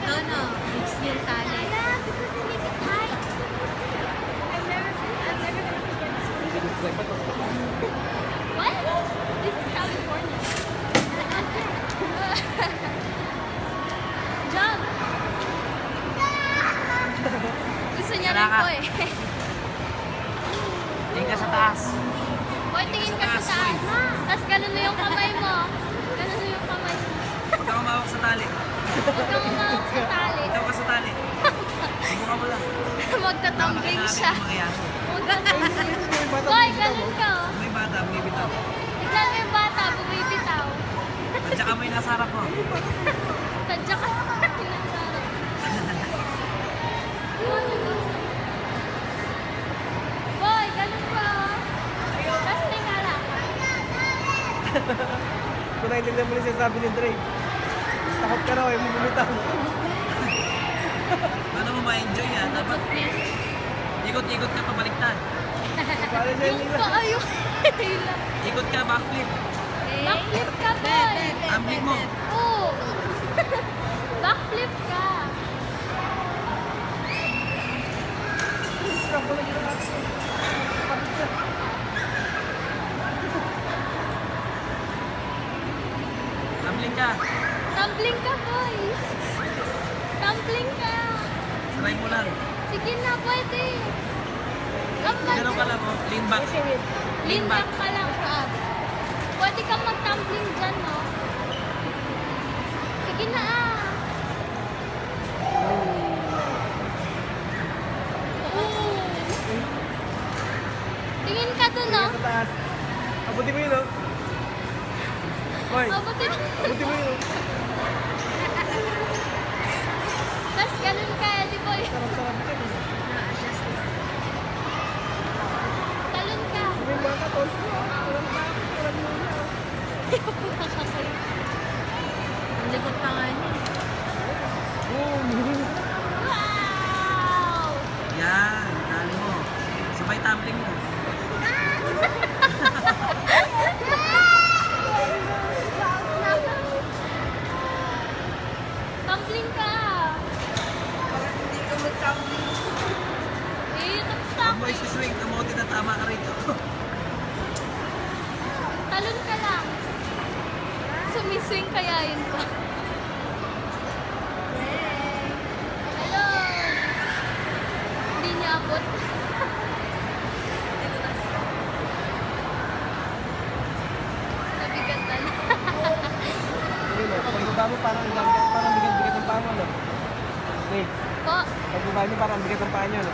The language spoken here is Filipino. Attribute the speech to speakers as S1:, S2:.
S1: no. Mix yung tali.
S2: What? This is California. Jump! Gusto niya rin po eh.
S3: Tingin ka sa taas.
S2: Boy, tingin ka sa taas. Tapos ganun mo yung kamay mo. Ganun mo yung kamay mo.
S3: Huwag kang umawak sa tali.
S2: Huwag kang umawak sa tali.
S3: Ikaw ka sa tali. Subukan mo lang.
S2: Magtatumbling siya.
S3: Magtatumbling.
S2: Boy, ganun ka oh.
S3: May bata, may bitaw.
S2: Tignan mo yung bata, bumibitaw.
S3: At saka may nasa harap mo.
S2: Tadya ka. Boy, ganun ka oh. Tapos tingala.
S4: Kung naintindihan mo rin siya sabi ni Dre. Takot ka raw, mo bumitaw.
S3: Paano mo ma-enjoy yan? Dapat ikot-ikot ka pabaliktad.
S4: Para siya
S2: Yung
S4: nila.
S2: paa yung
S3: Ikot ka, backflip.
S2: backflip ka, boy.
S3: Ambling mo.
S2: Oo. Backflip ka.
S3: Ambling ka.
S2: Tumbling ka, boy. Tumbling ka.
S3: Try mo lang.
S2: Sige na, pwede.
S3: Ganun ka lang, oh. Lean back.
S2: Lean back ka lang. Pwede kang mag-tumbling dyan, no? Sige na, ah. Oo. Tingin ka dun, no?
S4: Sa taas. Abuti mo yun, oh. Hoy,
S2: Mabuti mo.
S4: abuti mo yun, oh.
S2: Tapos ganun ka, di boy.
S4: Sarap-sarap ka.
S2: Talon ka.
S4: May bata, tol. Walang takot, walang muna.
S1: Ang likod pa nga niya.
S2: Wow!
S3: Yan, dali mo. Sabay tumbling mo.
S2: Tumbling ka.
S1: Hindi ka mag-tumbling.
S2: Eh, tapos
S3: Huwag mo
S2: tumbling.
S3: isi-swing. Kamote na tama ka rito.
S2: Talon ka lang. Sumiswing kaya yun ko. Hello. Hindi niya abot. Nabigatan.
S4: Yun, oh. Pagbaba mo, parang bigat-bigat ng paa mo, no? Okay.
S2: Po.
S4: Pagbaba niyo, parang bigat ng paa niyo, no?